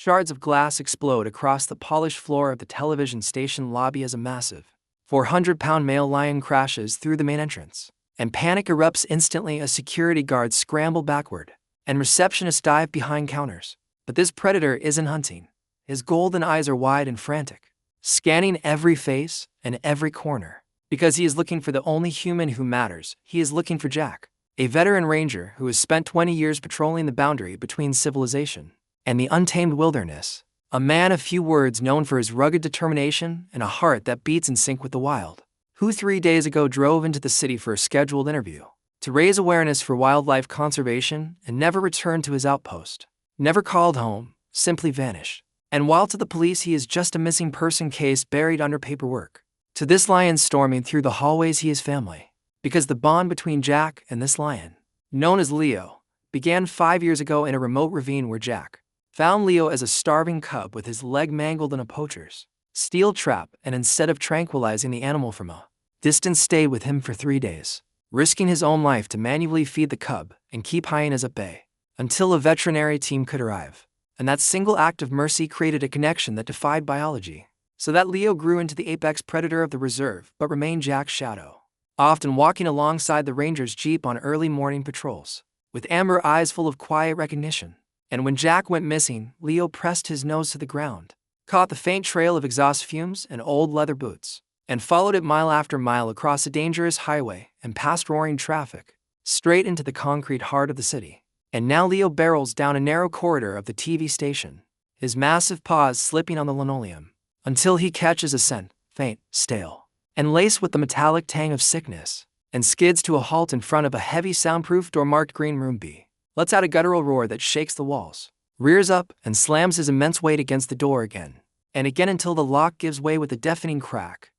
Shards of glass explode across the polished floor of the television station lobby as a massive 400-pound male lion crashes through the main entrance. And panic erupts instantly as security guards scramble backward, and receptionists dive behind counters. But this predator isn't hunting. His golden eyes are wide and frantic, scanning every face and every corner. Because he is looking for the only human who matters, he is looking for Jack, a veteran ranger who has spent 20 years patrolling the boundary between civilization and the untamed wilderness. A man of few words, known for his rugged determination and a heart that beats in sync with the wild, who 3 days ago drove into the city for a scheduled interview to raise awareness for wildlife conservation and never returned to his outpost. Never called home, simply vanished. And while to the police he is just a missing person case buried under paperwork, to this lion storming through the hallways he is family. Because the bond between Jack and this lion, known as Leo, began 5 years ago in a remote ravine where Jack found Leo as a starving cub with his leg mangled in a poacher's steel trap, and instead of tranquilizing the animal from a distance, stayed with him for 3 days, risking his own life to manually feed the cub and keep hyenas at bay until a veterinary team could arrive. And that single act of mercy created a connection that defied biology, so that Leo grew into the apex predator of the reserve but remained Jack's shadow, often walking alongside the ranger's jeep on early morning patrols, with amber eyes full of quiet recognition. And when Jack went missing, Leo pressed his nose to the ground, caught the faint trail of exhaust fumes and old leather boots, and followed it mile after mile across a dangerous highway and past roaring traffic, straight into the concrete heart of the city. And now Leo barrels down a narrow corridor of the TV station, his massive paws slipping on the linoleum, until he catches a scent, faint, stale, and laced with the metallic tang of sickness, and skids to a halt in front of a heavy soundproof door marked Green Room B. Lets out a guttural roar that shakes the walls, rears up, and slams his immense weight against the door again and again until the lock gives way with a deafening crack,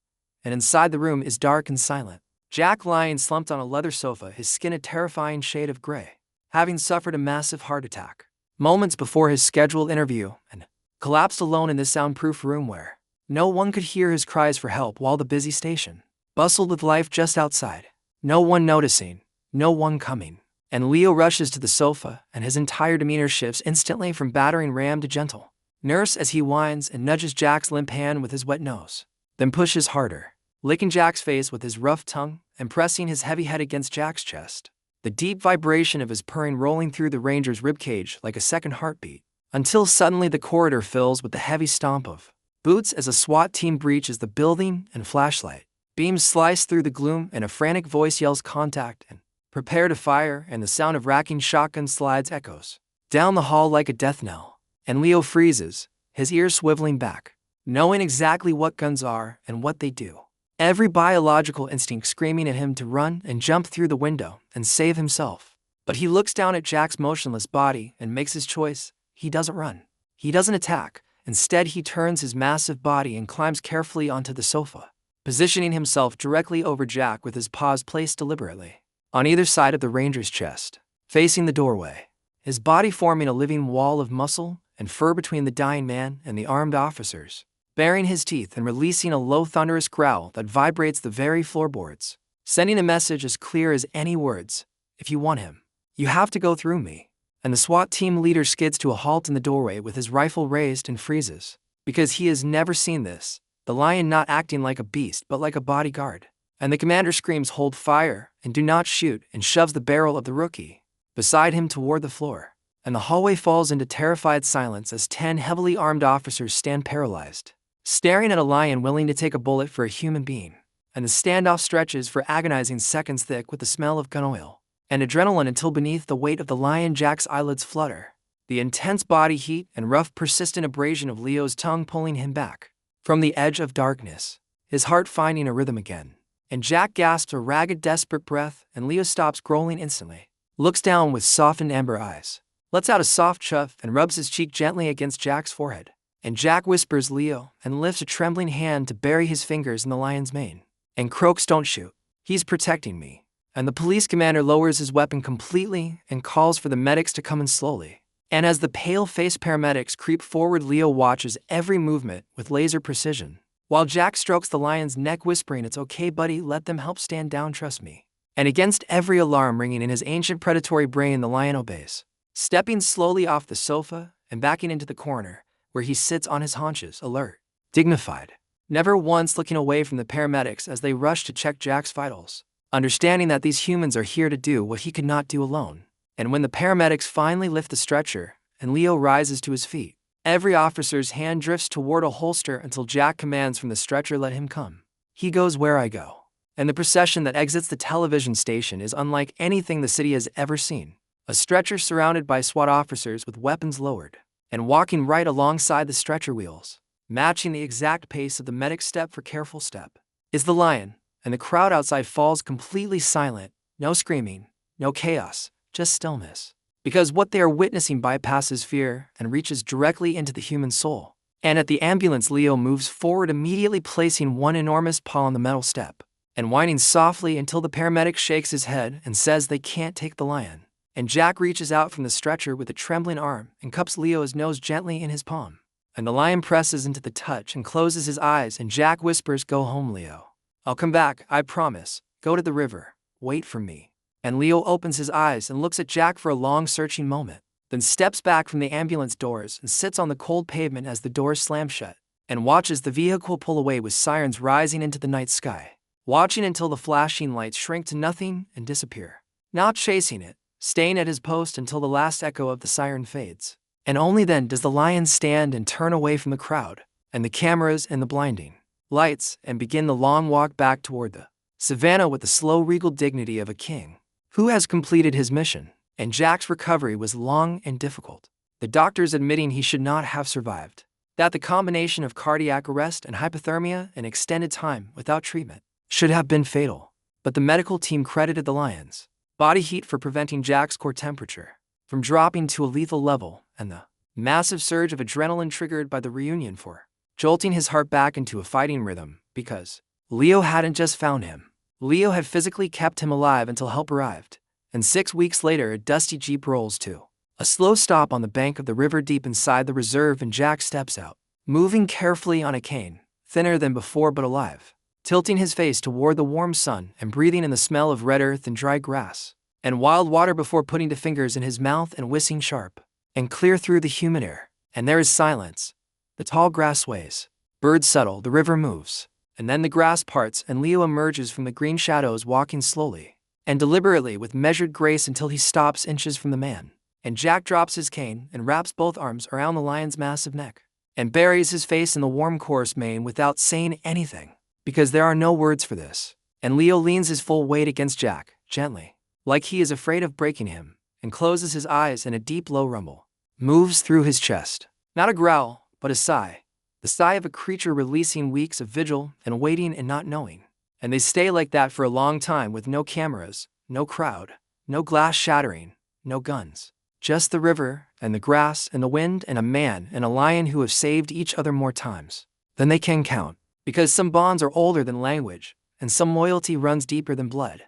and inside the room is dark and silent. Jack lying slumped on a leather sofa, his skin a terrifying shade of gray, having suffered a massive heart attack moments before his scheduled interview, and collapsed alone in this soundproof room where no one could hear his cries for help while the busy station bustled with life just outside. No one noticing, no one coming. And Leo rushes to the sofa, and his entire demeanor shifts instantly from battering ram to gentle nurse as he whines and nudges Jack's limp hand with his wet nose, then pushes harder, licking Jack's face with his rough tongue and pressing his heavy head against Jack's chest, the deep vibration of his purring rolling through the ranger's ribcage like a second heartbeat, until suddenly the corridor fills with the heavy stomp of boots as a SWAT team breaches the building and flashlight beams slice through the gloom and a frantic voice yells contact and prepare to fire, and the sound of racking shotgun slides echoes down the hall like a death knell. And Leo freezes, his ears swiveling back, knowing exactly what guns are and what they do. Every biological instinct screaming at him to run and jump through the window and save himself. But he looks down at Jack's motionless body and makes his choice. He doesn't run. He doesn't attack. Instead, he turns his massive body and climbs carefully onto the sofa, positioning himself directly over Jack with his paws placed deliberately on either side of the ranger's chest, facing the doorway, his body forming a living wall of muscle and fur between the dying man and the armed officers, baring his teeth and releasing a low thunderous growl that vibrates the very floorboards, sending a message as clear as any words: if you want him, you have to go through me. And the SWAT team leader skids to a halt in the doorway with his rifle raised and freezes, because he has never seen this, the lion not acting like a beast but like a bodyguard. And the commander screams, "Hold fire, and do not shoot," and shoves the barrel of the rookie beside him toward the floor. And the hallway falls into terrified silence as 10 heavily armed officers stand paralyzed, staring at a lion willing to take a bullet for a human being. And the standoff stretches for agonizing seconds, thick with the smell of gun oil and adrenaline, until beneath the weight of the lion Jack's eyelids flutter, the intense body heat and rough persistent abrasion of Leo's tongue pulling him back from the edge of darkness, his heart finding a rhythm again. And Jack gasps a ragged, desperate breath, and Leo stops growling instantly, looks down with softened amber eyes, lets out a soft chuff, and rubs his cheek gently against Jack's forehead. And Jack whispers, "Leo," and lifts a trembling hand to bury his fingers in the lion's mane, and croaks, "Don't shoot. He's protecting me." And the police commander lowers his weapon completely and calls for the medics to come in slowly. And as the pale-faced paramedics creep forward, Leo watches every movement with laser precision, while Jack strokes the lion's neck, whispering, "It's okay, buddy, let them help, stand down, trust me." And against every alarm ringing in his ancient predatory brain, the lion obeys, stepping slowly off the sofa and backing into the corner, where he sits on his haunches, alert, dignified, never once looking away from the paramedics as they rush to check Jack's vitals, understanding that these humans are here to do what he could not do alone. And when the paramedics finally lift the stretcher and Leo rises to his feet, every officer's hand drifts toward a holster until Jack commands from the stretcher, "Let him come. He goes where I go." And the procession that exits the television station is unlike anything the city has ever seen. A stretcher surrounded by SWAT officers with weapons lowered, and walking right alongside the stretcher wheels, matching the exact pace of the medic's step for careful step, is the lion, and the crowd outside falls completely silent. No screaming, no chaos, just stillness. Because what they are witnessing bypasses fear and reaches directly into the human soul. And at the ambulance, Leo moves forward, immediately placing one enormous paw on the metal step, and whining softly until the paramedic shakes his head and says they can't take the lion. And Jack reaches out from the stretcher with a trembling arm and cups Leo's nose gently in his palm. And the lion presses into the touch and closes his eyes, and Jack whispers, "Go home, Leo. I'll come back, I promise. Go to the river. Wait for me." And Leo opens his eyes and looks at Jack for a long, searching moment, then steps back from the ambulance doors and sits on the cold pavement as the doors slam shut, and watches the vehicle pull away with sirens rising into the night sky, watching until the flashing lights shrink to nothing and disappear. Not chasing it, staying at his post until the last echo of the siren fades. And only then does the lion stand and turn away from the crowd, and the cameras and the blinding lights, and begin the long walk back toward the savannah with the slow, regal dignity of a king who has completed his mission. And Jack's recovery was long and difficult, the doctors admitting he should not have survived, that the combination of cardiac arrest and hypothermia and extended time without treatment should have been fatal. But the medical team credited the lion's body heat for preventing Jack's core temperature from dropping to a lethal level, and the massive surge of adrenaline triggered by the reunion for jolting his heart back into a fighting rhythm, because Leo hadn't just found him. Leo had physically kept him alive until help arrived, and 6 weeks later a dusty Jeep rolls to a slow stop on the bank of the river deep inside the reserve, and Jack steps out, moving carefully on a cane, thinner than before but alive, tilting his face toward the warm sun and breathing in the smell of red earth and dry grass and wild water before putting the fingers in his mouth and whistling sharp and clear through the humid air. And there is silence. The tall grass sways, birds settle, the river moves, and then the grass parts and Leo emerges from the green shadows, walking slowly and deliberately with measured grace until he stops inches from the man. And Jack drops his cane and wraps both arms around the lion's massive neck and buries his face in the warm coarse mane without saying anything, because there are no words for this. And Leo leans his full weight against Jack, gently, like he is afraid of breaking him, and closes his eyes, and a deep low rumble moves through his chest. Not a growl, but a sigh. The sigh of a creature releasing weeks of vigil and waiting and not knowing. And they stay like that for a long time, with no cameras, no crowd, no glass shattering, no guns. Just the river and the grass and the wind and a man and a lion who have saved each other more times than they can count. Because some bonds are older than language, and some loyalty runs deeper than blood.